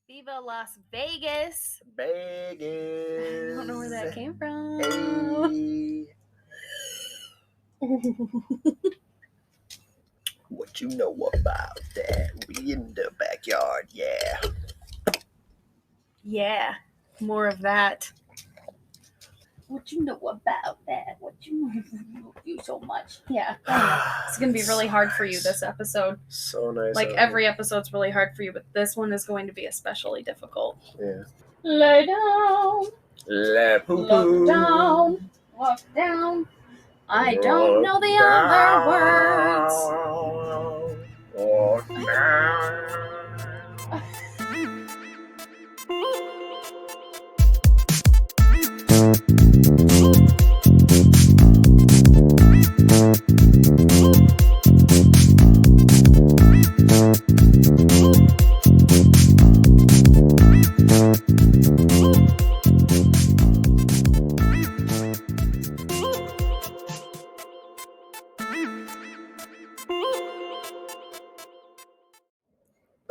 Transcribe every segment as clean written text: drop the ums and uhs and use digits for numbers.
Viva Las Vegas. Vegas. I don't know where that came from. Hey. What you know about that? We in the backyard, yeah. Yeah, more of that. What you know about that? What you know you so much? Yeah, it's gonna be really hard for you this episode. So nice. Like every episode's really hard for you, but this one is going to be especially difficult. Yeah. Lay down. Look Look down. Walk down. I don't know the other words. Walk down.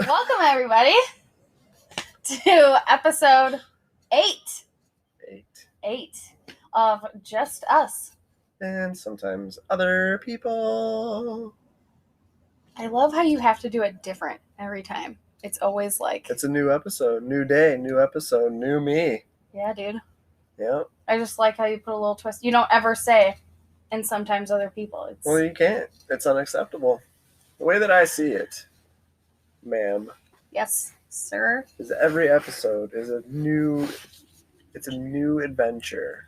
Welcome, everybody, to episode 8 of Just Us. And sometimes other people. I love how you have to do it different every time. It's always like, It's a new episode, new day, new episode, new me. yeah, dude. Yep. I just like how you put a little twist. You don't ever say, and sometimes other people. It's Well, you can't. It's unacceptable. The way that I see it, ma'am, yes, sir. is every episode is a new adventure.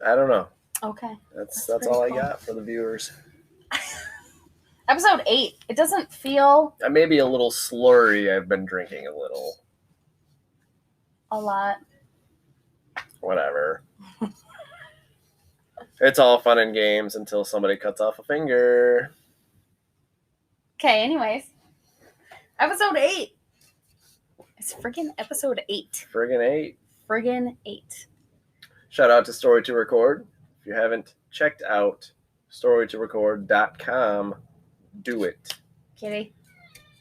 I don't know. Okay. That's That's all I pretty cool. got for the viewers. Episode 8. It doesn't feel I may be a little slurry. I've been drinking a little. a lot. Whatever. It's all fun and games until somebody cuts off a finger. Okay, anyways. Episode 8. It's friggin' episode 8. Friggin' 8. 8. Shout out to Story to Record. If you haven't checked out storytorecord.com, do it. Kitty.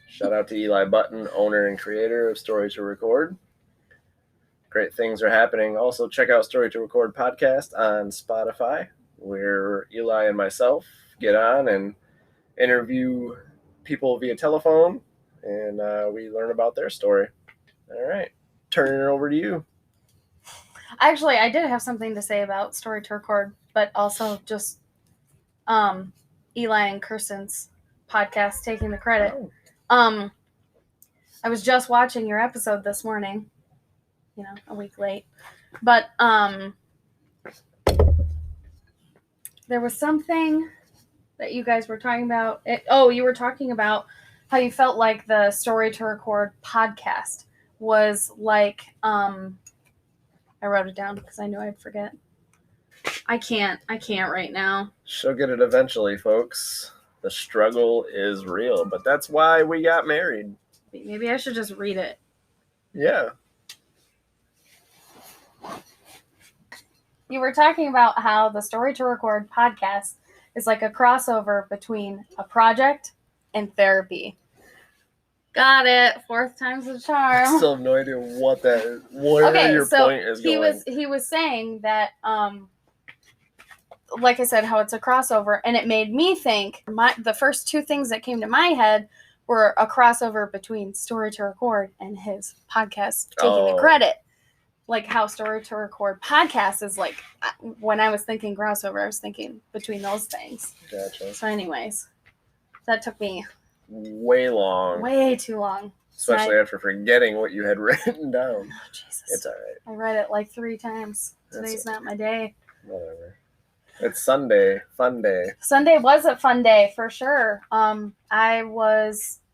Shout out to Eli Button, owner and creator of Story to Record. Great things are happening. Also, check out Story to Record podcast on Spotify, where Eli and myself get on and interview people via telephone, and we learn about their story. All right. Turning it over to you. Actually, I did have something to say about Story to Record, but also just Eli and Kirsten's podcast taking the credit. Oh. I was just watching your episode this morning, a week late, but there was something that you guys were talking about. You were talking about how you felt like the Story to Record podcast was like, I wrote it down because I knew I'd forget. I can't right now. She'll get it eventually, folks. The struggle is real, but that's why we got married. Maybe I should just read it. Yeah. You were talking about how the Story to Record podcast is like a crossover between a project and therapy. Got it. 4th time's the charm. I still have no idea what that is. Where your point is going. He was saying that, like I said, how it's a crossover, and it made me think. The first 2 things that came to my head were a crossover between Story to Record and his podcast taking the credit. Like how Story to Record podcast is like, when I was thinking crossover, I was thinking between those things. Gotcha. So anyways, that took me way too long. Especially after forgetting what you had written down. Oh, Jesus. It's all right. I read it like 3 times. Today's not my day. Whatever. It's Sunday. Fun day. Sunday was a fun day for sure. I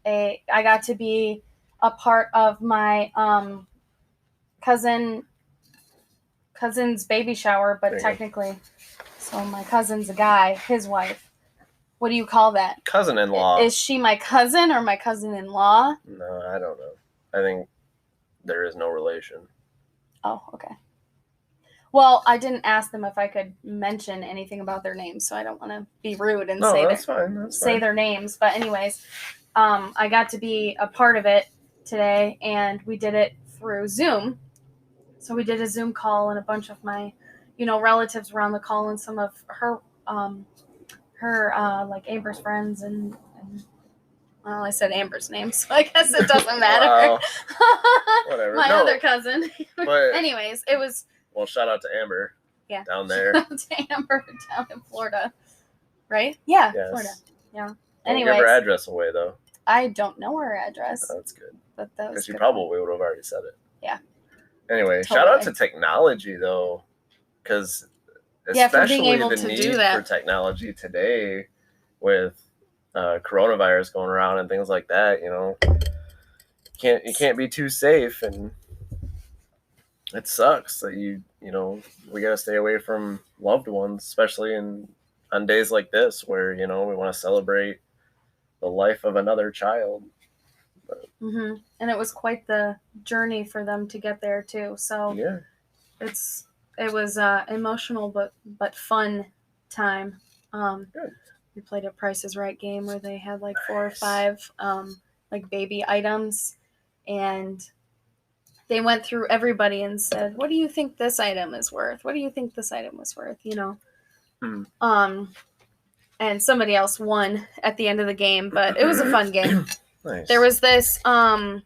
got to be a part of my cousin's baby shower, but technically, so my cousin's a guy, his wife. What do you call that? Cousin-in-law. Is she my cousin or my cousin-in-law? No, I don't know. I think there is no relation. Oh, okay. Well, I didn't ask them if I could mention anything about their names, so I don't want to be rude and say fine. their names. But anyways, I got to be a part of it today, and we did it through Zoom. So we did a Zoom call, and a bunch of my, relatives were on the call, and some of her, like Amber's friends, and well, I said Amber's name, so I guess it doesn't matter. Wow. Whatever. My other cousin. But, anyways, it was. Well, shout out to Amber. Yeah. Down there. Shout out to Amber down in Florida. Right? Yeah. Yes. Florida. Yeah. Don't Anyways, give her address away though. I don't know her address. Oh, that's good. But that was because you good. probably would have already said it. Yeah. Anyway, Totally. shout out to technology though, because especially for being able the to need do that. for technology today, with coronavirus going around and things like that. You can't be too safe, and it sucks that we gotta stay away from loved ones, especially on days like this where we want to celebrate the life of another child. Mm-hmm. And it was quite the journey for them to get there too. So yeah, it was emotional but fun time. We played a Price is Right game where they had like 4 or 5 like baby items, and they went through everybody and said, "What do you think this item is worth? What do you think this item was worth?" And somebody else won at the end of the game, but it was a fun game. Nice. There was this, it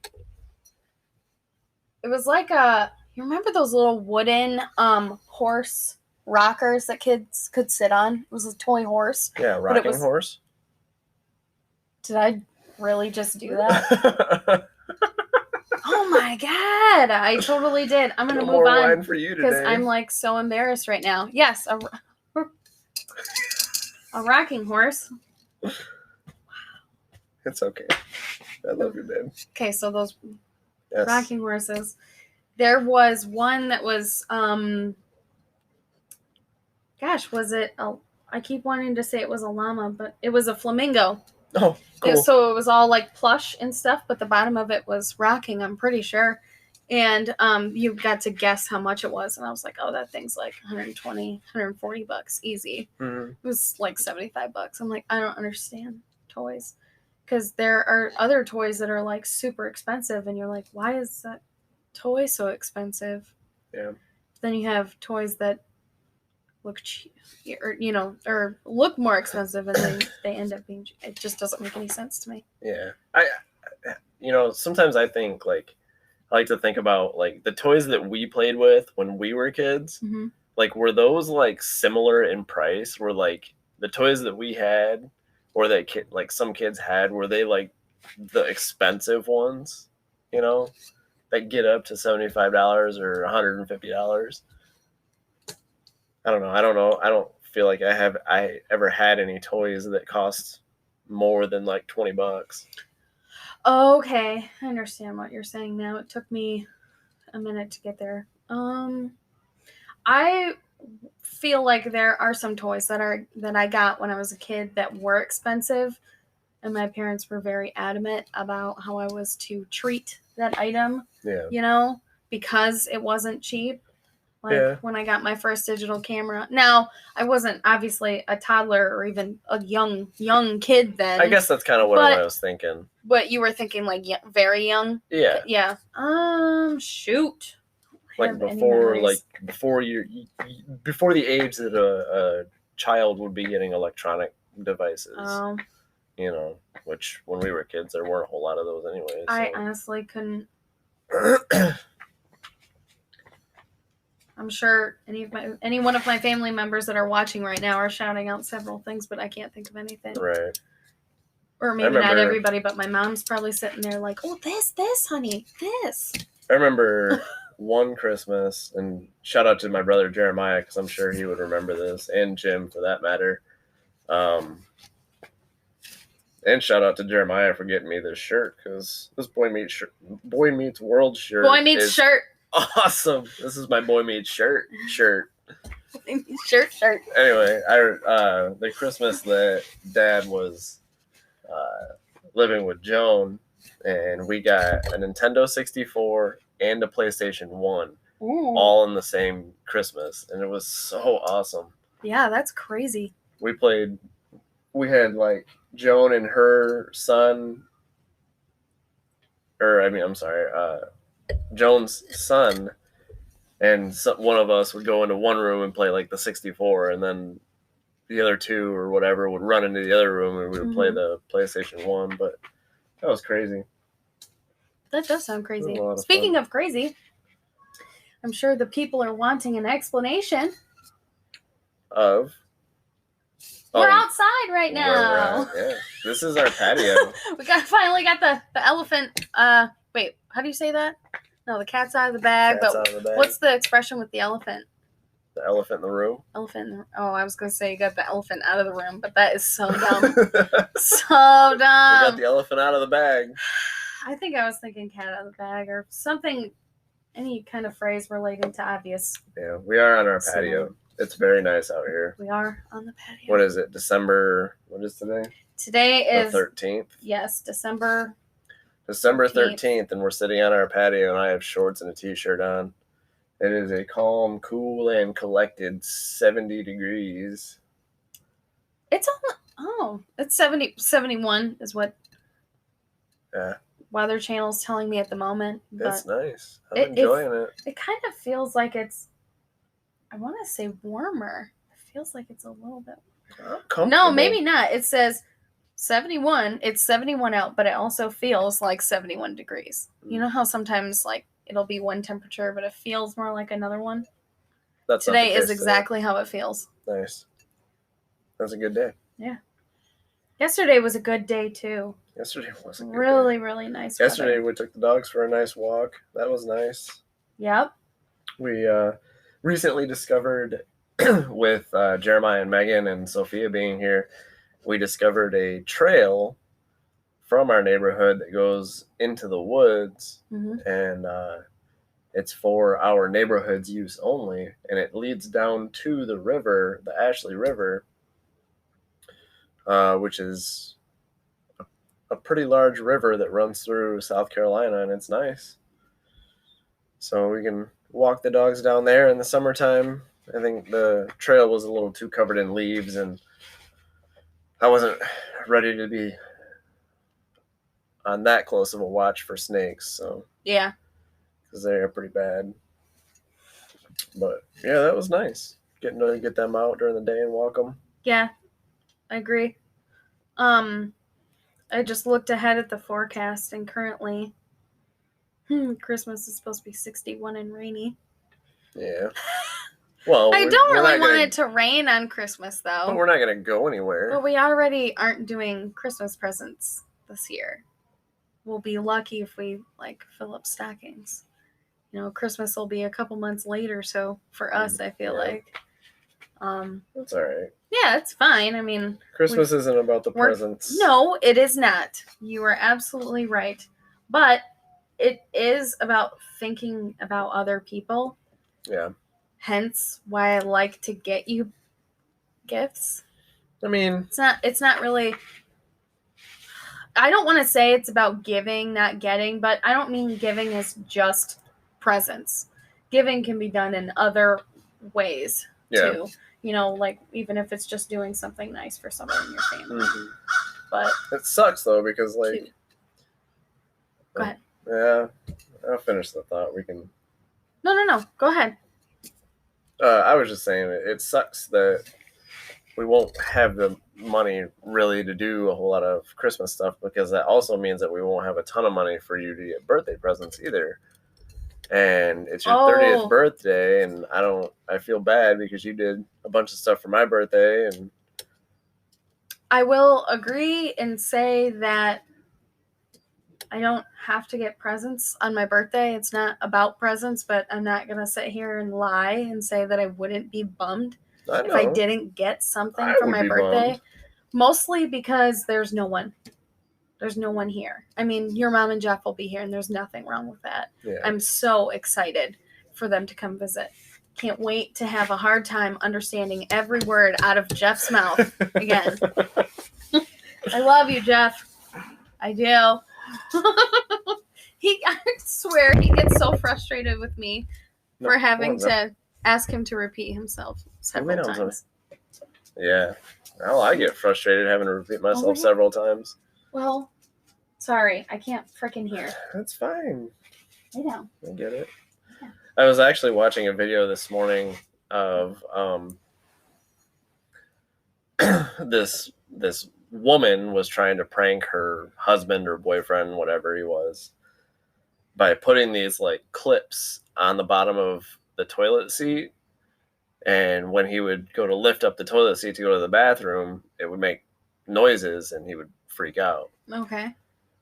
was like you remember those little wooden horse rockers that kids could sit on? It was a toy horse. Yeah, rocking horse. Did I really just do that? Oh my god, I totally did. I'm going to move on for you because I'm like so embarrassed right now. Yes, a rocking horse. It's okay. I love you, babe. Okay, so those rocking horses. There was one that was, was it? I keep wanting to say it was a llama, but it was a flamingo. Oh, cool. So it was all like plush and stuff, but the bottom of it was rocking, I'm pretty sure. And you got to guess how much it was. And I was like, oh, that thing's like $120, $140 easy. Mm-hmm. It was like $75. I'm like, I don't understand toys. Because there are other toys that are like super expensive, and you're like, why is that toy so expensive? Yeah. Then you have toys that look cheap, or look more expensive, and then they end up being. It just doesn't make any sense to me. Yeah, sometimes I think I like to think about like the toys that we played with when we were kids. Mm-hmm. Like, were those like similar in price? Were like the toys that we had, or that some kids had, were they like the expensive ones? That get up to $75 or $150. I don't know. I don't feel like I ever had any toys that cost more than like $20. Okay, I understand what you're saying now. It took me a minute to get there. I feel like there are some toys that I got when I was a kid that were expensive, and my parents were very adamant about how I was to treat that item. Yeah. Because it wasn't cheap. When I got my first digital camera. Now, I wasn't obviously a toddler or even a young kid then. I guess that's kind of what I was thinking. But you were thinking like very young? Yeah. Yeah. Shoot. Like before the age that a child would be getting electronic devices. Which when we were kids there weren't a whole lot of those anyway. So. I honestly couldn't. I'm sure any one of my family members that are watching right now are shouting out several things, but I can't think of anything. Right. Or maybe not everybody, but my mom's probably sitting there like, oh, this, honey, this. I remember one Christmas, and shout out to my brother Jeremiah, because I'm sure he would remember this, and Jim for that matter. And shout out to Jeremiah for getting me this shirt, because this Boy Meets World shirt. Boy Meets shirt. Awesome. This is my Boy Meets shirt. Shirt. Anyway, the Christmas that Dad was living with Joan, and we got a Nintendo 64 and a PlayStation 1 all in the same Christmas, and it was so awesome. Yeah, that's crazy. We had like Joan and her son I'm sorry, Jones' son, and one of us would go into one room and play like the 64, and then the other two or whatever would run into the other room and we would play the PlayStation 1. But that was crazy. That does sound crazy. A lot of Speaking fun. of crazy, I'm sure the people are wanting an explanation Of we're outside right now. Yeah, this is our patio. We finally got the elephant. Wait, how do you say that? No, the cat's out of the bag. Cat's out of the bag. What's the expression with the elephant? The elephant in the room. Oh, I was gonna say you got the elephant out of the room, but that is so dumb. So dumb. We got the elephant out of the bag. I think I was thinking cat out of the bag or something. Any kind of phrase relating to obvious. Yeah, we are on our patio. It's very nice out here. We are on the patio. What is it? December. What is today? Today is the 13th. Yes, December 13th, and we're sitting on our patio, and I have shorts and a t-shirt on. It is a calm, cool, and collected 70 degrees. It's it's 71 is what Weather Channel's telling me at the moment. That's nice. I'm enjoying it. It kind of feels like it's, I want to say warmer. It feels like it's a little bit. No, maybe not. It says 71. It's 71 out, but it also feels like 71 degrees. You know how sometimes like it'll be one temperature, but it feels more like another one? Today is exactly how it feels. Nice. That's a good day. Yeah. Yesterday was a good day too. Yesterday was a good really, day. Really nice. Yesterday weather. We took the dogs for a nice walk. That was nice. Yep. We recently discovered with Jeremiah and Megan and Sophia being here, we discovered a trail from our neighborhood that goes into the woods, and it's for our neighborhood's use only, and it leads down to the river, the Ashley River, which is a pretty large river that runs through South Carolina, and it's nice. So we can walk the dogs down there in the summertime. I think the trail was a little too covered in leaves, and I wasn't ready to be on that close of a watch for snakes. So yeah, because they are pretty bad. But yeah, that was nice getting to get them out during the day and walk them. Yeah, I agree. I just looked ahead at the forecast, and currently, Christmas is supposed to be 61 and rainy. Yeah. Well, I don't really want it to rain on Christmas, though. But we're not going to go anywhere. But we already aren't doing Christmas presents this year. We'll be lucky if we, fill up stockings. You know, Christmas will be a couple months later, so for us, I feel like. That's all right. Yeah, it's fine. I mean... Christmas isn't about the presents. No, it is not. You are absolutely right. But it is about thinking about other people. Yeah. Hence why I like to get you gifts. I mean... It's not really... I don't want to say it's about giving, not getting, but I don't mean giving as just presents. Giving can be done in other ways, too. You know, even if it's just doing something nice for someone in your family. Mm-hmm. But... It sucks, though, because, Go ahead. Yeah, I'll finish the thought. We can... No. Go ahead. I was just saying it sucks that we won't have the money really to do a whole lot of Christmas stuff, because that also means that we won't have a ton of money for you to get birthday presents either. And it's your 30th birthday, and I feel bad because you did a bunch of stuff for my birthday. And I will agree and say that I don't have to get presents on my birthday. It's not about presents, but I'm not going to sit here and lie and say that I wouldn't be bummed if I didn't get something for my birthday. Bummed. Mostly because there's no one. There's no one here. I mean, your mom and Jeff will be here, and there's nothing wrong with that. Yeah. I'm so excited for them to come visit. Can't wait to have a hard time understanding every word out of Jeff's mouth again. I love you, Jeff. I do. I swear he gets so frustrated with me for having to ask him to repeat himself several times. Yeah. Well, I get frustrated having to repeat myself several times. Well, Sorry, I can't freaking hear. That's fine. I know. I get it. Yeah. I was actually watching a video this morning of this woman was trying to prank her husband or boyfriend, whatever he was, by putting these like clips on the bottom of the toilet seat, and when he would go to lift up the toilet seat to go to the bathroom, it would make noises and he would freak out. Okay.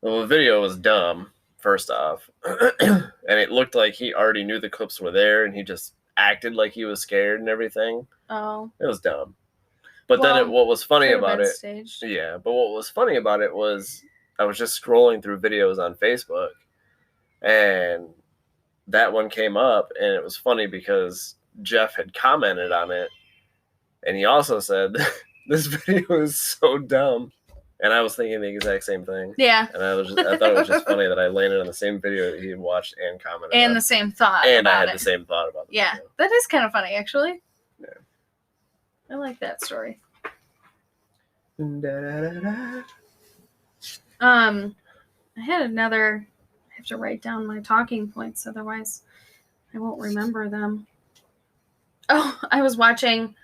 Well, the video was dumb, first off, and it looked like he already knew the clips were there and he just acted like he was scared and everything. Oh. It was dumb. But then what was funny about it, staged. yeah, but what was funny about it was I was just scrolling through videos on Facebook, and that one came up, and it was funny because Jeff had commented on it, and he also said, this video is so dumb. And I was thinking the exact same thing. Yeah. And I thought it was just funny that I landed on the same video that he had watched and commented and on. the same thought. And about I had the same thought about it. Yeah, video. that is kind of funny, actually. Yeah. I like that story. Da-da-da-da. I had another. I have to write down my talking points, otherwise I won't remember them. Oh, I was watching.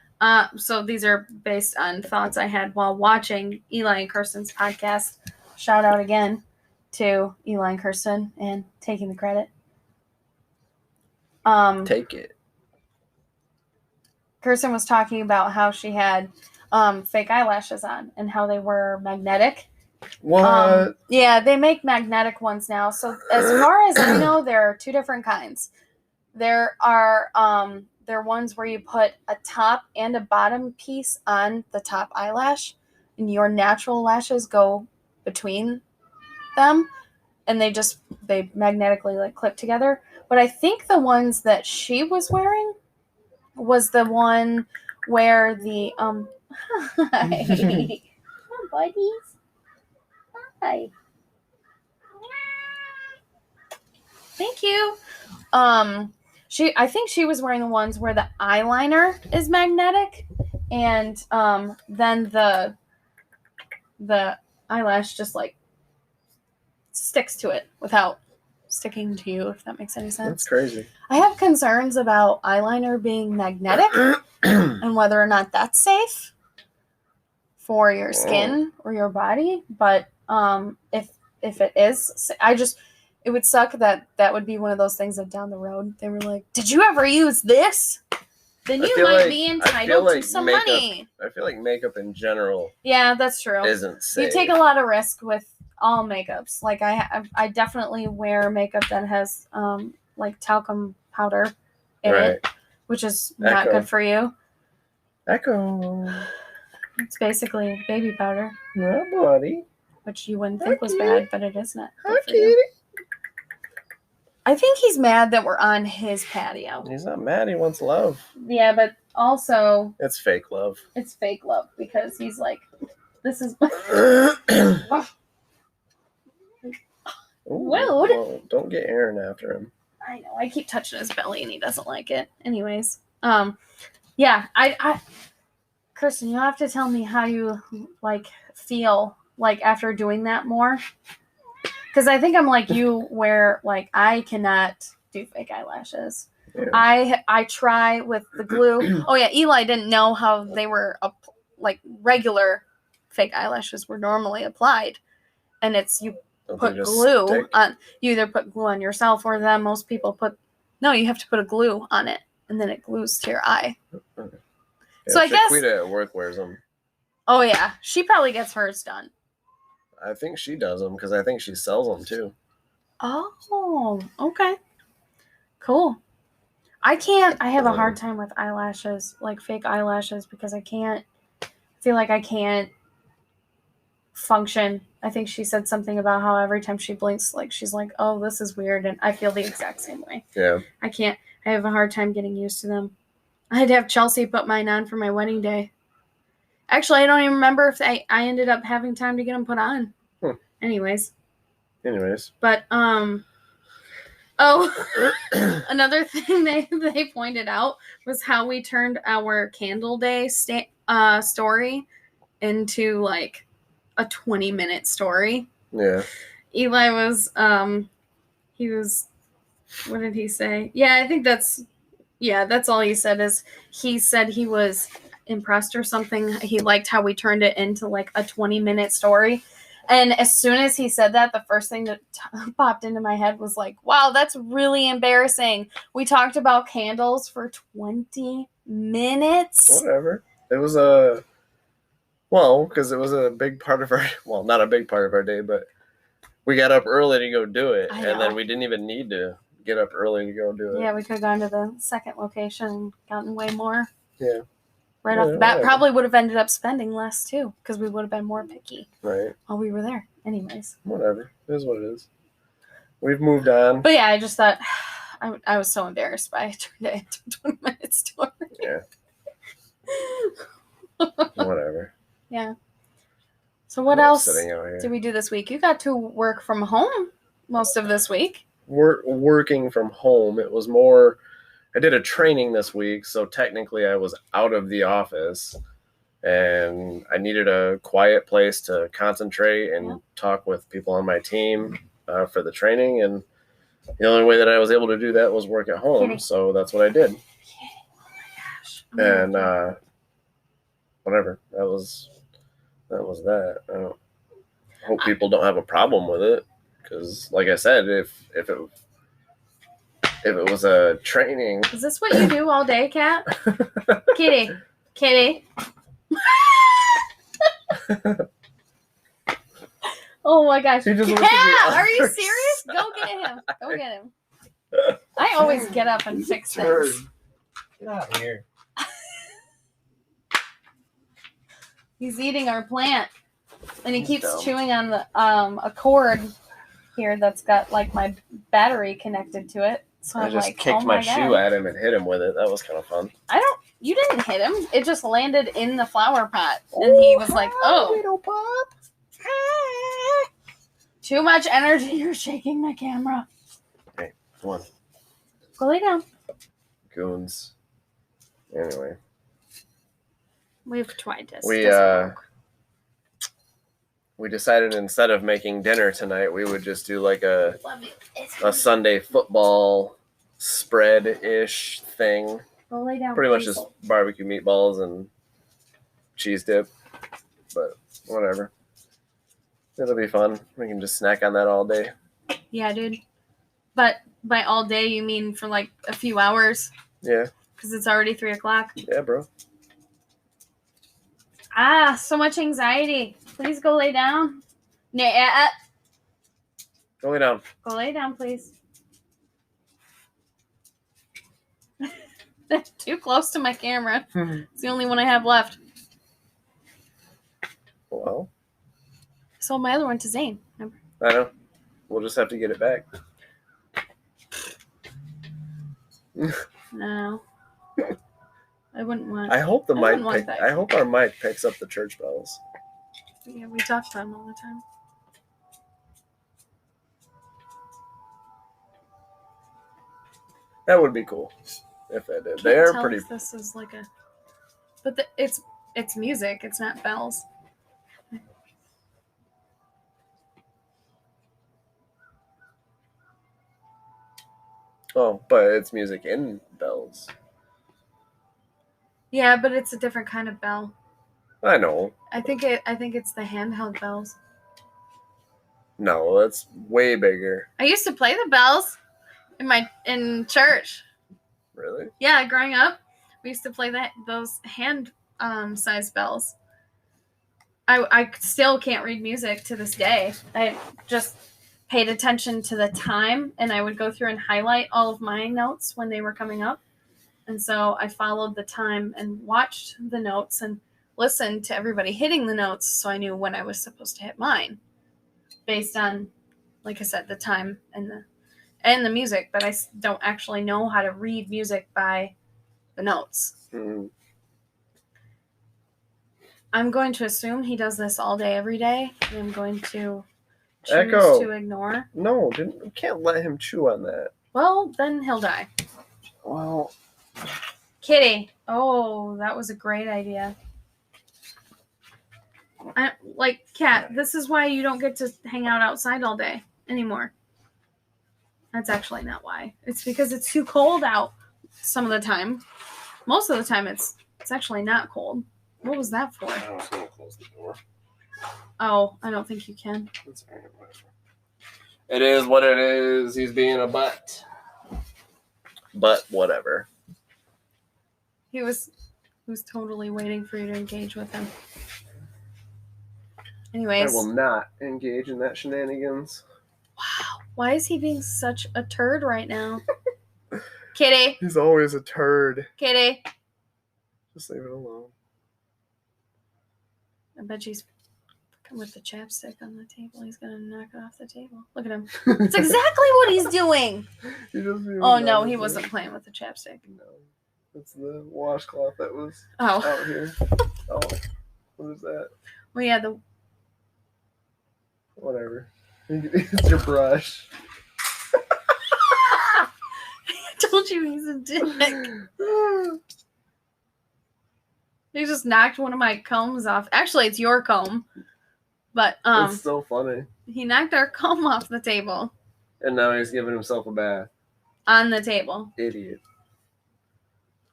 So these are based on thoughts I had while watching Eli and Kirsten's podcast. Shout out again to Eli and Kirsten and taking the credit. Take it. Kirsten was talking about how she had fake eyelashes on and how they were magnetic. What? Yeah, they make magnetic ones now. So as far as I know, there are two different kinds. There are ones where you put a top and a bottom piece on the top eyelash, and your natural lashes go between them, and they magnetically like clip together. But I think the ones that she was wearing was the one where the hi. Come on, buddies. Hi. Thank you. I think she was wearing the ones where the eyeliner is magnetic, and then the eyelash just like sticks to it without sticking to you, if that makes any sense. That's crazy. I have concerns about eyeliner being magnetic and whether or not that's safe for your skin or your body. But if it is, it would suck that would be one of those things that down the road they were like, did you ever use this? Then you might be entitled to some money. I feel like makeup in general. Yeah, that's true. Isn't safe. You take a lot of risk with all makeups. Like I definitely wear makeup that has like talcum powder in it, which is not good for you. Echo. It's basically baby powder. Yeah, buddy. Which you wouldn't think was bad, but it is not. Hi, kitty. I think he's mad that we're on his patio. He's not mad. He wants love. Yeah, but also it's fake love. It's fake love because he's like, this is. Well, don't get Aaron after him. I know. I keep touching his belly and he doesn't like it. Anyways, yeah. I Kirsten, you'll have to tell me how you like feel like after doing that more. Because I think I'm like you, where like I cannot do fake eyelashes. Yeah. I try with the glue. Oh yeah, Eli didn't know how they were like regular fake eyelashes were normally applied, and it's you put glue on. You either put glue on yourself or them. Most people you have to put a glue on it, and then it glues to your eye. Yeah, so I guess Shaquita at work wears them. Oh yeah, she probably gets hers done. I think she does them because I think she sells them too. Oh, okay. Cool. I have a hard time with eyelashes, like fake eyelashes, because I feel like I can't function. I think she said something about how every time she blinks, like she's like, oh, this is weird. And I feel the exact same way. Yeah. I have a hard time getting used to them. I had to have Chelsea put mine on for my wedding day. Actually, I don't even remember if I ended up having time to get them put on. Anyways. But, another thing they pointed out was how we turned our Candle Day story into like a 20-minute story. Yeah. Eli was, he was, what did he say? Yeah, I think that's all he said is he said he was impressed or something. He liked how we turned it into like a 20-minute story. And as soon as he said that, the first thing that popped into my head was like, wow, that's really embarrassing. We talked about candles for 20 minutes. Whatever. It was because it was a big part of our, well, not a big part of our day, but we got up early to go do it. And then we didn't even need to get up early to go do it. Yeah, we could have gone to the second location and gotten way more. Yeah. Right off the bat. Whatever. Probably would have ended up spending less too, because we would have been more picky. Right. While we were there. Anyways. Whatever. It is what it is. We've moved on. But yeah, I just thought I was so embarrassed by it turned it into a 20-minute story. Yeah. Whatever. Yeah. So what else did we do this week? You got to work from home most of this week. Working from home. It was more, I did a training this week, so technically I was out of the office and I needed a quiet place to concentrate and talk with people on my team for the training. And the only way that I was able to do that was work at home. So that's what I did. Oh my gosh. And whatever. That was that. I hope people don't have a problem with it. Because, like I said, if it was a training... Is this what you do all day, Kat? Kitty. Oh my gosh. Kat, are you serious? Go get him. I always get up and fix things. Get out of here. He's eating our plant. And he keeps chewing on the a cord here that's got like my battery connected to it. So I just kicked my shoe at him and hit him with it. That was kind of fun. You didn't hit him. It just landed in the flower pot. And he was like, oh. Little pop. Too much energy. You're shaking my camera. Okay, come on. Go lay down. Goons. Anyway. We've tried this. We decided instead of making dinner tonight, we would just do like a Sunday football spread-ish thing. Go lay down. Pretty much just barbecue meatballs and cheese dip. But whatever. It'll be fun. We can just snack on that all day. Yeah, dude. But by all day, you mean for like a few hours? Yeah. Because it's already 3:00. Yeah, bro. So much anxiety. Please go lay down. Yeah. Go lay down. Go lay down, please. Too close to my camera. It's the only one I have left. Well. I sold my other one to Zane. Remember? I know. We'll just have to get it back. No. I wouldn't want. I hope I hope our mic picks up the church bells. Yeah, we talk about them all the time. That would be cool if it did. They are pretty. This is like a, but it's music. It's not bells. Oh, but it's music in bells. Yeah, but it's a different kind of bell. I know. I think it's the handheld bells. No, that's way bigger. I used to play the bells in church. Really? Yeah, growing up, we used to play those hand sized bells. I still can't read music to this day. I just paid attention to the time, and I would go through and highlight all of my notes when they were coming up. And so I followed the time and watched the notes and listened to everybody hitting the notes, so I knew when I was supposed to hit mine, based on, like I said, the time and the music. But I don't actually know how to read music by the notes. Mm-hmm. I'm going to assume he does this all day, every day, and I'm going to choose Echo. to ignore. No, you can't let him chew on that. Well, then he'll die. Well, Kitty. Oh, that was a great idea. Cat, this is why you don't get to hang out outside all day anymore. That's actually not why. It's because it's too cold out some of the time. Most of the time, it's actually not cold. What was that for? I was going to close the door. Oh, I don't think you can. That's all right, whatever. It is what it is. He's being a butt. But whatever. He was totally waiting for you to engage with him. Anyways. I will not engage in that shenanigans. Wow. Why is he being such a turd right now? Kitty. He's always a turd. Kitty. Just leave it alone. I bet she's with the chapstick on the table. He's going to knock it off the table. Look at him. That's exactly what he's doing. Oh, no, he wasn't playing with the chapstick. No. It's the washcloth that was out here. Oh, what is that? Well, yeah, whatever. It's your brush. I told you he's a dick. He just knocked one of my combs off. Actually, it's your comb. But it's so funny. He knocked our comb off the table. And now he's giving himself a bath. On the table. Idiot.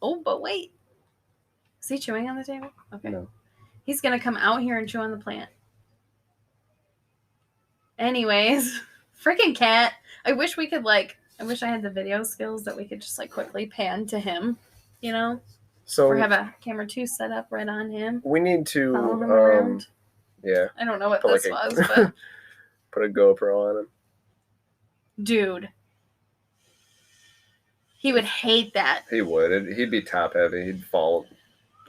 Oh, but wait. Is he chewing on the table? Okay. No. He's going to come out here and chew on the plant. Anyways, freaking cat. I wish we could, I wish I had the video skills that we could just, quickly pan to him, you know? So, or have a camera 2 set up right on him. We need to, follow him around. Yeah. I don't know what this was, but. Put a GoPro on him. Dude. He would hate that. He would. He'd be top heavy. He'd fall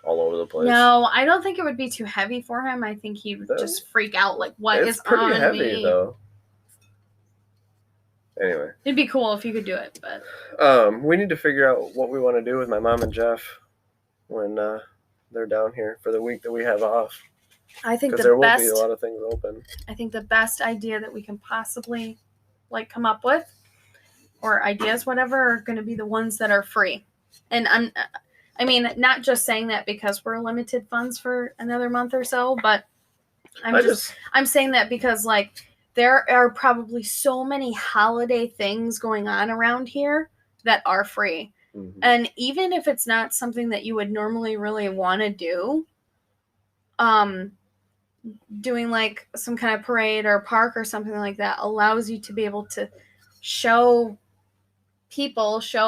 all over the place. No, I don't think it would be too heavy for him. I think he would just freak out. What is on me? It's pretty heavy, though. Anyway. It'd be cool if you could do it, but. We need to figure out what we want to do with my mom and Jeff when they're down here for the week that we have off. I think there will be a lot of things open. I think the best idea that we can possibly come up with, or ideas, whatever, are going to be the ones that are free. And I mean, not just saying that because we're limited funds for another month or so, but I'm saying that because there are probably so many holiday things going on around here that are free. Mm-hmm. And even if it's not something that you would normally really want to do, doing some kind of parade or park or something like that allows you to be able to show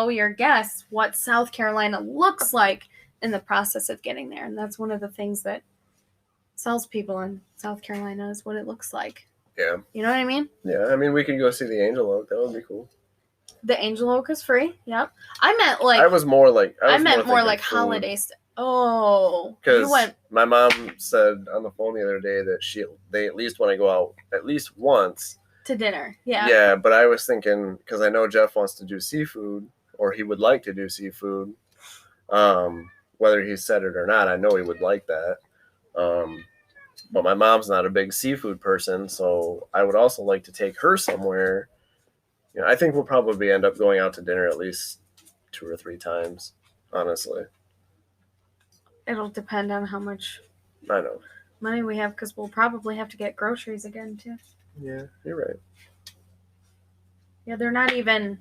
your guests what South Carolina looks like in the process of getting there. And that's one of the things that sells people in South Carolina is what it looks like. Yeah. You know what I mean? Yeah. I mean, we could go see the Angel Oak. That would be cool. The Angel Oak is free. Yep. I meant I meant more like holiday stuff. Oh. Because my mom said on the phone the other day that they at least want to go out at least once. To dinner, yeah. Yeah, but I was thinking, because I know Jeff wants to do seafood, or he would like to do seafood. Whether he said it or not, I know he would like that. But my mom's not a big seafood person, so I would also like to take her somewhere. I think we'll probably end up going out to dinner at least 2 or 3 times, honestly. It'll depend on how much money we have, because we'll probably have to get groceries again, too. Yeah, you're right. Yeah, they're not even...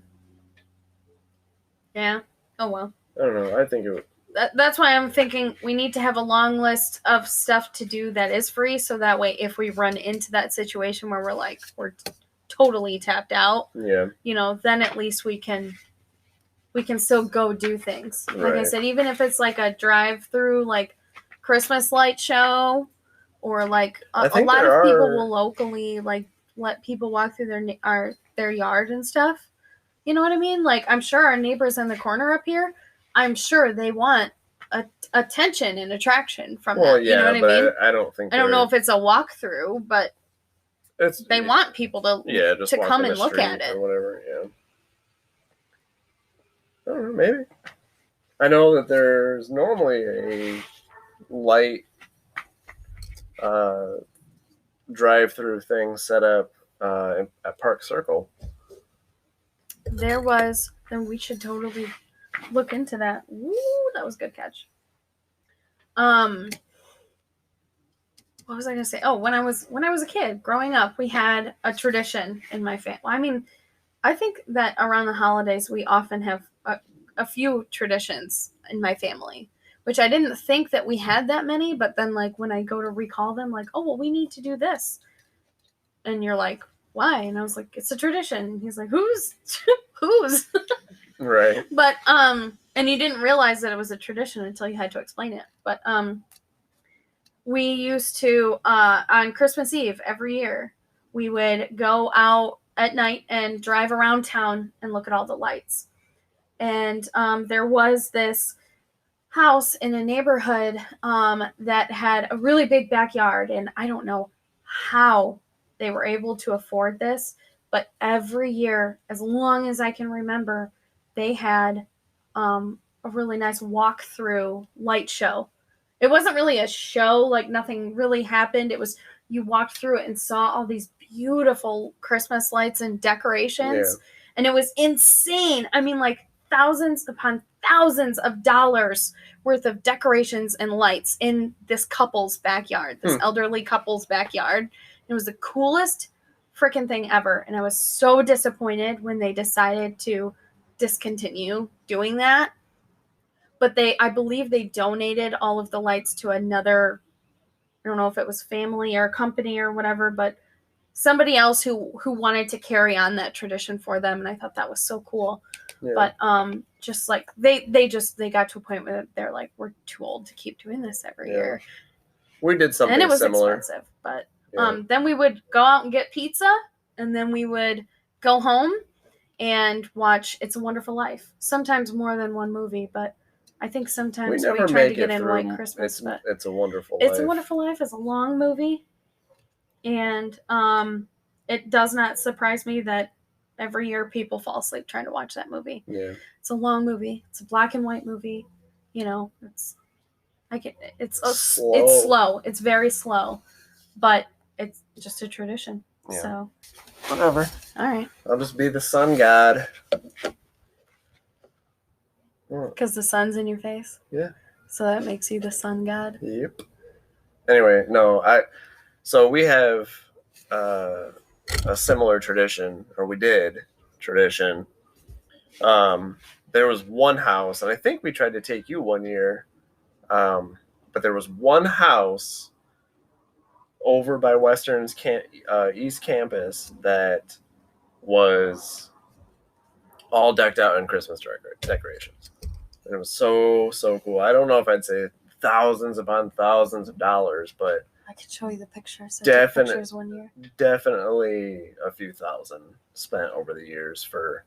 Yeah. Oh, well. I don't know. I think it would... That's why I'm thinking we need to have a long list of stuff to do that is free, so that way if we run into that situation where we're totally tapped out, then at least we can still go do things. Like I said, even if it's a drive-through, Christmas light show, or a lot of people will locally let people walk through their yard and stuff. You know what I mean? I'm sure our neighbors in the corner up here, I'm sure they want attention and attraction from that. Yeah, you know what I mean? I don't know if it's a walkthrough, but they want people to come and look at it or whatever. Yeah. I don't know, maybe. I know that there's normally a light drive-through thing set up at Park Circle. There was. Then we should totally look into that. Ooh, that was a good catch. What what was I going to say? Oh, when I was a kid growing up, we had a tradition in my family. I mean, I think that around the holidays, we often have a few traditions in my family, which I didn't think that we had that many. But then, like, when I go to recall them, like, oh, well, we need to do this. And you're like, why? And I was like, it's a tradition. And he's like, whose? Whose? Right. But, and you didn't realize that it was a tradition until you had to explain it. But, we used to, on Christmas Eve every year, we would go out at night and drive around town and look at all the lights. And there was this house in a neighborhood that had a really big backyard. And I don't know how they were able to afford this, but every year, as long as I can remember, they had a really nice walk-through light show. It wasn't really a show, like nothing really happened. It was you walked through it and saw all these beautiful Christmas lights and decorations. Yeah. And it was insane. I mean, like thousands upon thousands of dollars worth of decorations and lights in this couple's backyard, this elderly couple's backyard. It was the coolest freaking thing ever. And I was so disappointed when they decided to discontinue doing that. But I believe they donated all of the lights to another, I don't know if it was family or company or whatever, but somebody else who wanted to carry on that tradition for them. And I thought that was so cool. Yeah. But just like they got to a point where they're like, we're too old to keep doing this every year. We did something and it was similar. Expensive, but then we would go out and get pizza, and then we would go home and watch It's a Wonderful Life. Sometimes more than one movie, but I think sometimes we try to get in White Christmas. It's a Wonderful Life. It's a Wonderful Life is a long movie, and it does not surprise me that every year people fall asleep trying to watch that movie. Yeah, it's a long movie. It's a black and white movie. You know, it's slow. It's very slow, but it's just a tradition. Yeah. So whatever. All right. I'll just be the sun god. Because the sun's in your face? Yeah. So that makes you the sun god? Yep. Anyway, no, so we have a similar tradition, or we did tradition. There was one house, and I think we tried to take you one year, but there was one house over by Western's East Campus that was all decked out in Christmas decorations. And it was so cool. I don't know if I'd say thousands upon thousands of dollars, but I could show you the pictures. Pictures one year. Definitely a few thousand spent over the years for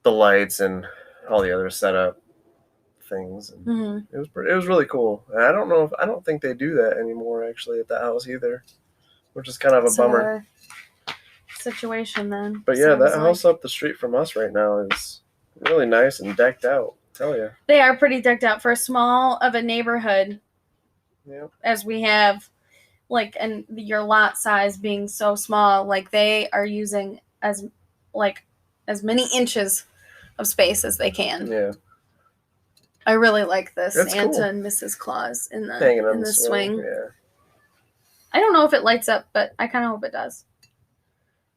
the lights and all the other setup things. And it was really cool. And I don't think they do that anymore actually at that house either, which is kind of a bummer situation then. But yeah, that house up the street from us right now is really nice and decked out. I tell you, they are pretty decked out for a small of a neighborhood. Yeah, as we have, like, and your lot size being so small, like they are using as many inches of space as they can. Yeah, I really like this That's Santa cool. and Mrs. Claus in the swing. Yeah, I don't know if it lights up, but I kind of hope it does,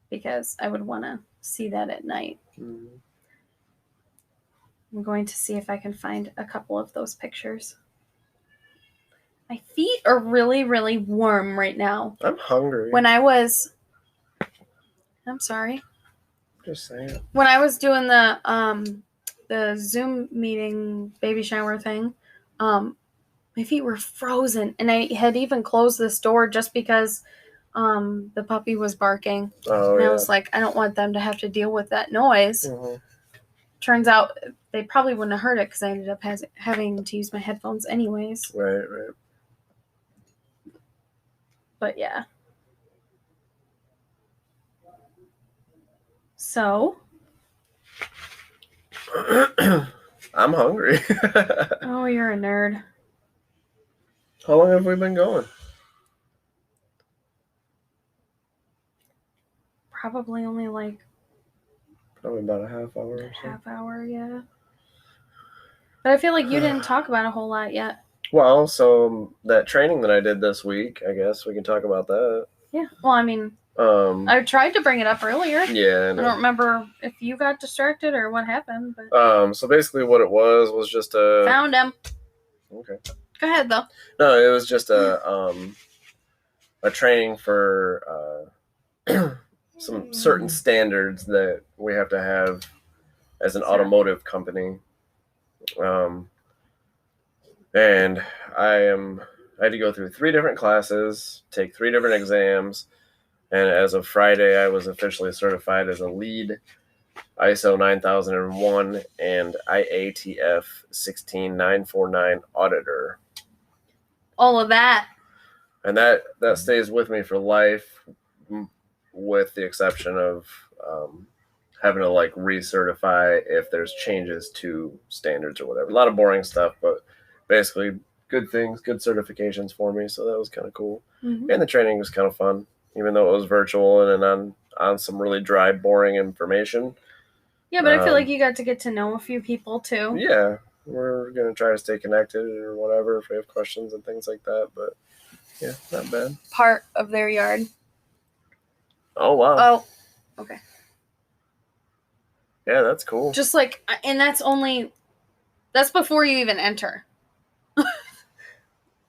because I would want to see that at night. Mm-hmm. I'm going to see if I can find a couple of those pictures. My feet are really, really warm right now. I'm hungry. I'm sorry. Just saying. When I was doing the Zoom meeting baby shower thing, my feet were frozen, and I had even closed this door just because the puppy was barking. Oh, and I was like, I don't want them to have to deal with that noise. Mm-hmm. Turns out they probably wouldn't have heard it because I ended up having to use my headphones anyways. Right. But yeah. So. I'm hungry. Oh, you're a nerd. How long have we been going? Probably only Probably about a half hour or so. Half hour, yeah. But I feel like you didn't talk about a whole lot yet. Well, so that training that I did this week, I guess we can talk about that. Yeah. Well, I mean, I tried to bring it up earlier. Yeah, I don't remember if you got distracted or what happened. But so basically what it was just a... Found him. Okay. Go ahead, though. No, it was just a training for some certain standards that we have to have as an automotive company. And I had to go through 3 different classes, take 3 different exams, and as of Friday, I was officially certified as a lead ISO 9001 and IATF 16949 auditor. All of that. And that stays with me for life, with the exception of having to like recertify if there's changes to standards or whatever. A lot of boring stuff, but basically good things, good certifications for me. So that was kind of cool. Mm-hmm. And the training was kind of fun, even though it was virtual and on some really dry, boring information. Yeah, but I feel like you got to get to know a few people too. Yeah, we're going to try to stay connected or whatever if we have questions and things like that. But yeah, not bad. Part of their yard. Oh, wow. Oh, okay. Yeah, that's cool. Just like, and that's before you even enter.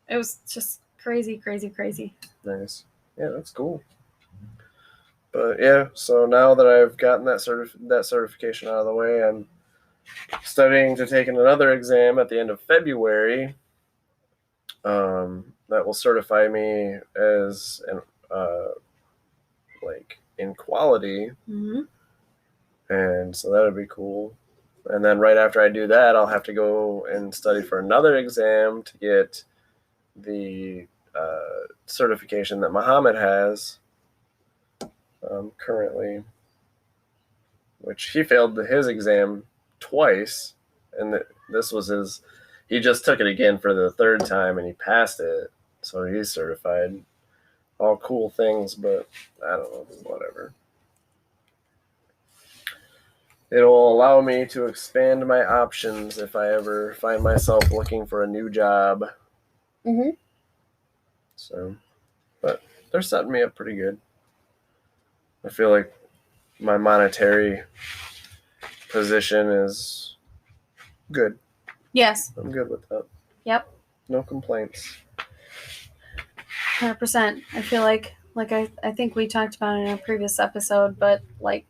It was just crazy, crazy, crazy. Nice. Yeah, that's cool. But yeah, so now that I've gotten that certification out of the way, I'm studying to take another exam at the end of February. That will certify me as an like in quality. Mm-hmm. And so that would be cool. And then right after I do that, I'll have to go and study for another exam to get the certification that Muhammad has currently, which he failed his exam twice, and this was his. He just took it again for the 3rd time, and he passed it, so he's certified. All cool things, but I don't know, whatever. It'll allow me to expand my options if I ever find myself looking for a new job. Mm-hmm. So, but they're setting me up pretty good. I feel like my monetary position is good. Yes. I'm good with that. Yep. No complaints. 100%. I feel like I think we talked about it in a previous episode, but like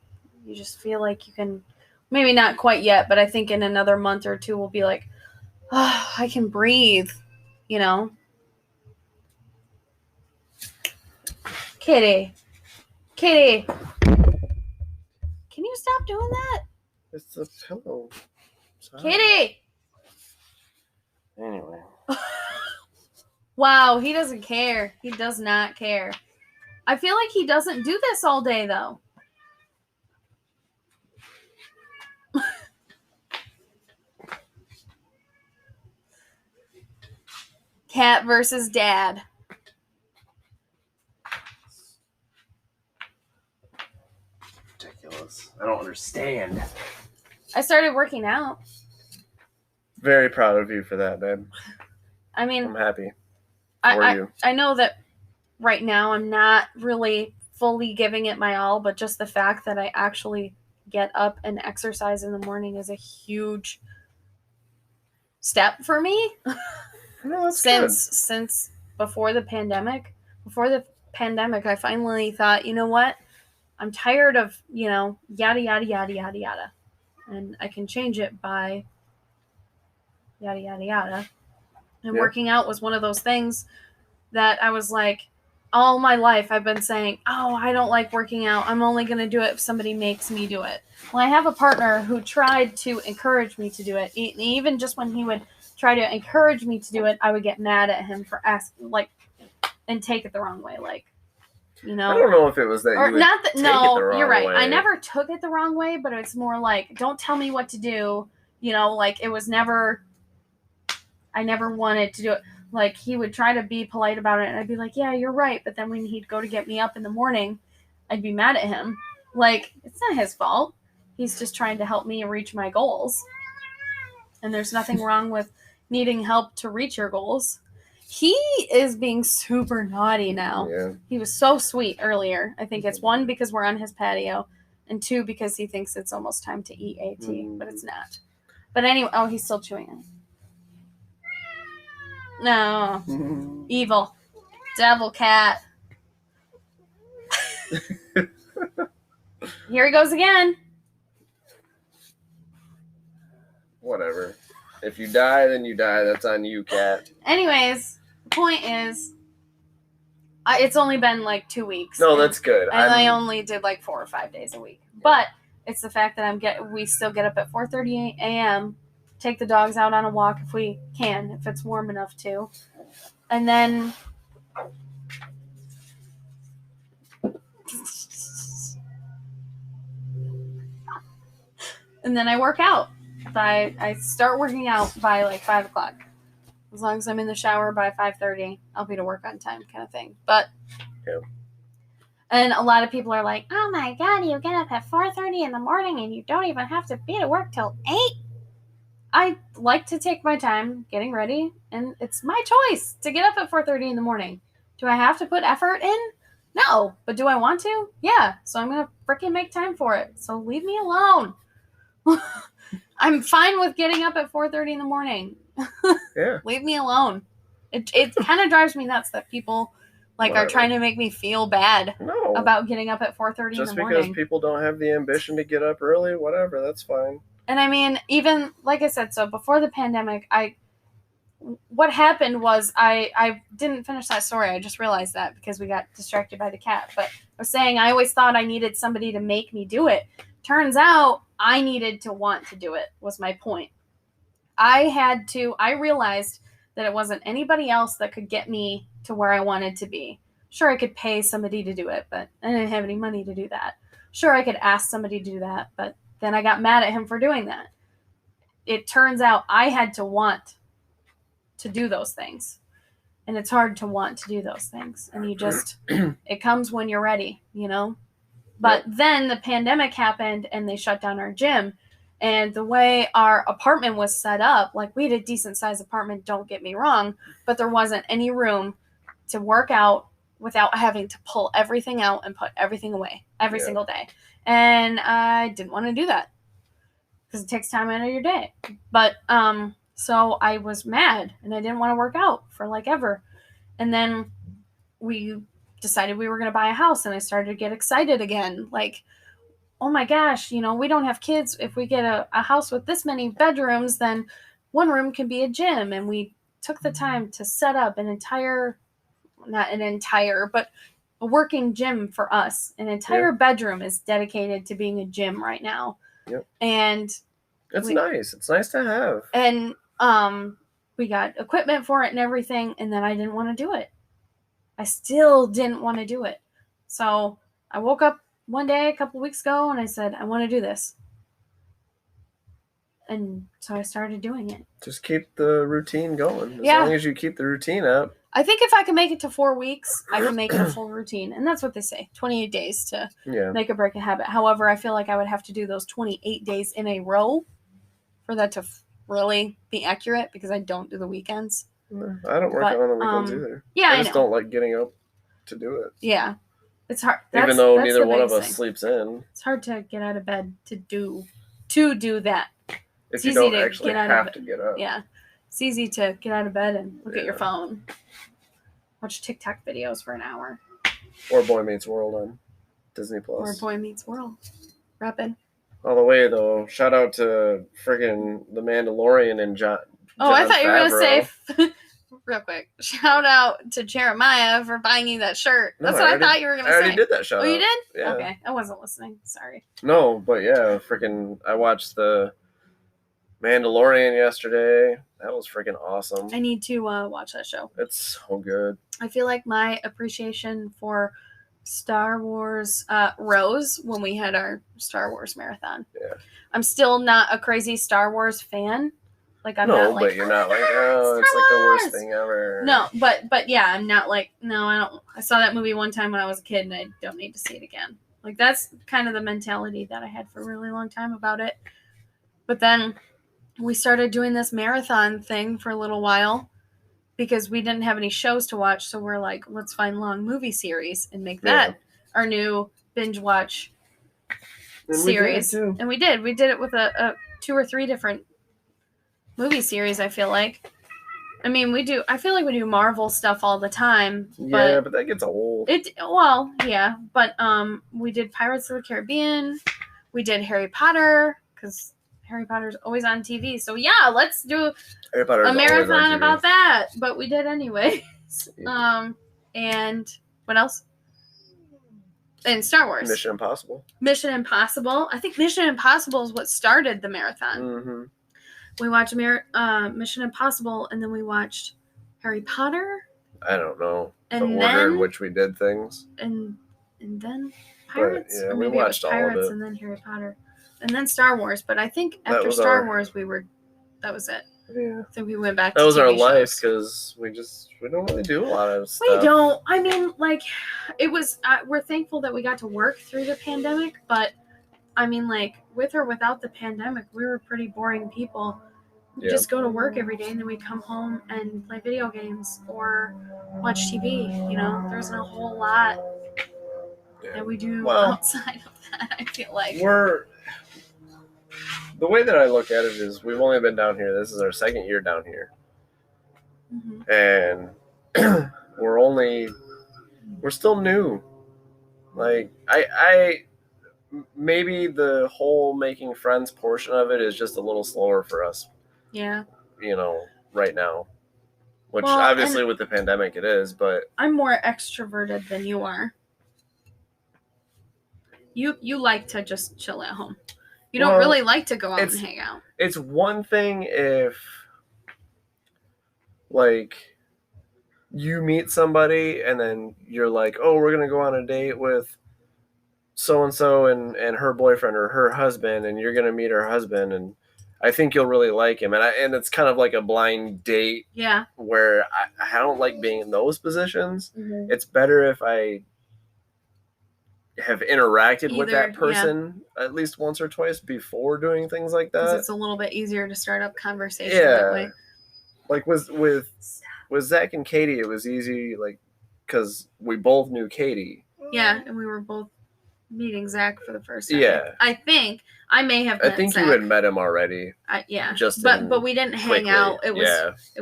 you just feel like you can, maybe not quite yet, but I think in another month or 2 we'll be like, oh, I can breathe, you know? Kitty, can you stop doing that? It's the pillow. Sorry. Kitty! Anyway. Wow, he doesn't care. He does not care. I feel like he doesn't do this all day, though. Cat versus dad. Ridiculous. I don't understand. I started working out. Very proud of you for that, babe. I mean, I'm happy. I know that right now I'm not really fully giving it my all, but just the fact that I actually get up and exercise in the morning is a huge step for me. No, that's good. Since before the pandemic, I finally thought, you know what? I'm tired of, yada, yada, yada, yada, yada. And I can change it by yada, yada, yada. And working out was one of those things that I was like, all my life I've been saying, oh, I don't like working out. I'm only going to do it if somebody makes me do it. Well, I have a partner who tried to encourage me to do it. Even just when he would try to encourage me to do it, I would get mad at him for asking, and take it the wrong way. I don't know if it was that you would take it the wrong you're right. way. I never took it the wrong way, but it's more like, don't tell me what to do. It was never, I never wanted to do it. Like, he would try to be polite about it, and I'd be like, yeah, you're right. But then when he'd go to get me up in the morning, I'd be mad at him. Like, it's not his fault. He's just trying to help me reach my goals. And there's nothing wrong with, needing help to reach your goals. He is being super naughty now. Yeah. He was so sweet earlier. I think it's 1, because we're on his patio, and 2, because he thinks it's almost time to eat AT, but it's not. But anyway, oh, he's still chewing it. No. Evil. Devil cat. Here he goes again. Whatever. If you die, then you die. That's on you, cat. Anyways, the point is, it's only been like 2 weeks. No, that's good. And I only did like 4 or 5 days a week. But it's the fact that we still get up at 4:30 a.m., take the dogs out on a walk if we can, if it's warm enough to. And then I work out. I start working out by like 5 o'clock. As long as I'm in the shower by 5:30, I'll be to work on time, kind of thing. But and a lot of people are like, "Oh my God, you get up at 4:30 in the morning and you don't even have to be to work till 8." I like to take my time getting ready, and it's my choice to get up at 4:30 in the morning. Do I have to put effort in? No. But do I want to? Yeah. So I'm going to freaking make time for it. So leave me alone. I'm fine with getting up at 4:30 in the morning. Yeah. Leave me alone. It kind of drives me nuts that people are trying to make me feel bad about getting up at 4:30 in the morning. Just because people don't have the ambition to get up early, whatever, that's fine. And I mean, even like I said, so before the pandemic, what happened was I didn't finish that story. I just realized that because we got distracted by the cat. But I was saying I always thought I needed somebody to make me do it. Turns out I needed to want to do it, was my point. I realized that it wasn't anybody else that could get me to where I wanted to be. Sure, I could pay somebody to do it, but I didn't have any money to do that. Sure, I could ask somebody to do that, but then I got mad at him for doing that. It turns out I had to want to do those things. And it's hard to want to do those things. And you just, it comes when you're ready, you know? But then the pandemic happened and they shut down our gym. And the way our apartment was set up, like we had a decent sized apartment, don't get me wrong, but there wasn't any room to work out without having to pull everything out and put everything away every single day. And I didn't want to do that because it takes time out of your day. But, so I was mad and I didn't want to work out for like ever. And then we decided we were going to buy a house and I started to get excited again. Like, oh my gosh, you know, we don't have kids. If we get a house with this many bedrooms, then one room can be a gym. And we took the time to set up but a working gym for us. An entire bedroom is dedicated to being a gym right now. Yep. And it's nice. It's nice to have. And we got equipment for it and everything, and then I didn't want to do it. I still didn't want to do it. So I woke up one day a couple weeks ago and I said, I want to do this. And so I started doing it. Just keep the routine going. As long as you keep the routine up. I think if I can make it to 4 weeks, I can make it a full routine. And that's what they say, 28 days to make or break a habit. However, I feel like I would have to do those 28 days in a row for that to really be accurate because I don't do the weekends. No, I don't work out on the weekends either. Yeah, I just don't like getting up to do it. Yeah. It's hard. Even though neither one of us sleeps in. It's hard to get out of bed to do that. If you don't actually have to get up. Yeah. It's easy to get out of bed and look at your phone. Watch TikTok videos for an hour. Or Boy Meets World on Disney Plus. Or Boy Meets World. Rapid. All the way, though. Shout out to friggin' The Mandalorian and John I thought you were going to say, real quick, shout out to Jeremiah for buying you that shirt. That's what I thought you were going to say. I already did that shout out. Oh, you did? Yeah. Okay. I wasn't listening. Sorry. No, but yeah, friggin' I watched the Mandalorian yesterday. That was freaking awesome. I need to watch that show. It's so good. I feel like my appreciation for Star Wars rose when we had our Star Wars marathon. Yeah. I'm still not a crazy Star Wars fan. Like I'm not like, but you're not like, oh, it's like the worst thing ever. No, but yeah, I'm not like, no, I don't. I saw that movie one time when I was a kid and I don't need to see it again. Like that's kind of the mentality that I had for a really long time about it. But then we started doing this marathon thing for a little while because we didn't have any shows to watch. So we're like, let's find long movie series and make that our new binge watch series. And we did. We did it with a 2 or 3 different movie series, I feel like. I mean, I feel like we do Marvel stuff all the time. Yeah, but that gets old. But we did Pirates of the Caribbean. We did Harry Potter, because Harry Potter's always on TV. So yeah, let's do a marathon about that. But we did anyway. Yeah. And what else? And Star Wars. Mission Impossible. I think Mission Impossible is what started the marathon. Mm-hmm. We watched Mission Impossible, and then we watched Harry Potter. I don't know the order in which we did things. And then Pirates. But, yeah, we watched all Pirates of it. And then Harry Potter. And then Star Wars. But I think after Star Wars, that was it. Yeah. I think we went back to That was TV our shows. life, because we don't really do a lot of stuff. We don't. I mean, like, it was, we're thankful that we got to work through the pandemic, but I mean, like, with or without the pandemic, we were pretty boring people. We just go to work every day, and then we come home and play video games or watch TV. You know, there isn't a whole lot that we do outside of that, I feel like. The way that I look at it is, we've only been down here. This is our 2nd year down here. Mm-hmm. And we're still new. Like, I maybe the whole making friends portion of it is just a little slower for us. Yeah. You know, right now. Which obviously with the pandemic it is, but I'm more extroverted than you are. You like to just chill at home. You don't really like to go out and hang out. It's one thing if, like, you meet somebody and then you're like, oh, we're going to go on a date with so-and-so and her boyfriend or her husband, and you're going to meet her husband, and I think you'll really like him. And it's kind of like a blind date. Yeah. Where I don't like being in those positions. Mm-hmm. It's better if I have interacted with that person at least once or twice before doing things like that. Because it's a little bit easier to start up conversation that way. Like with Zach and Katie, it was easy, like, because we both knew Katie. Yeah, and we were both meeting Zach for the first time. Yeah. I think I may have met Zach. You had met him already. But we didn't hang out. It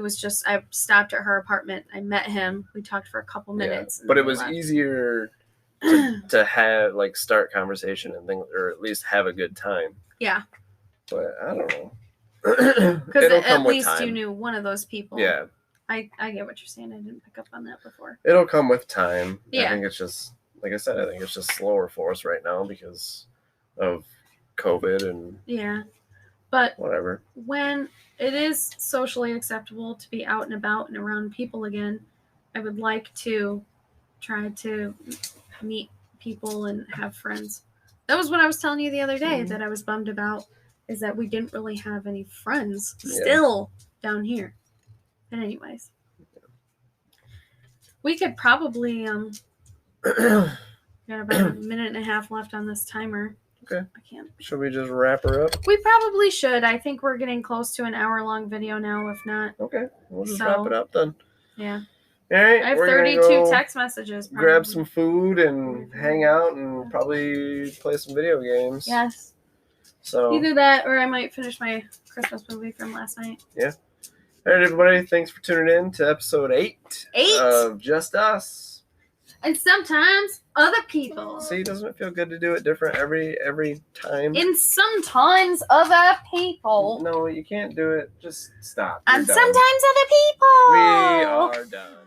was just, I stopped at her apartment. I met him. We talked for a couple minutes. But it was easier to have, like, start conversation and things, or at least have a good time. Yeah. But I don't know. Because at least you knew one of those people. Yeah. I get what you're saying. I didn't pick up on that before. It'll come with time. Yeah. I think it's just, like I said, I think it's just slower for us right now because of COVID and but whatever. When it is socially acceptable to be out and about and around people again, I would like to try to meet people and have friends. That was what I was telling you the other day that I was bummed about, is that we didn't really have any friends still down here. But anyways, we could probably got about a minute and a half left on this timer. Okay. I can't. Should we just wrap her up? We probably should. I think we're getting close to an hour-long video now, if not. Okay. We'll just wrap it up then. Yeah. All right. I have 32 text messages. Probably. Grab some food and hang out and probably play some video games. Yes. So either that or I might finish my Christmas movie from last night. Yeah. All right, everybody. Thanks for tuning in to episode 8 of Just Us. And sometimes other people. See, doesn't it feel good to do it different every time? And sometimes other people. No, you can't do it. Just stop. And sometimes other people. We are done.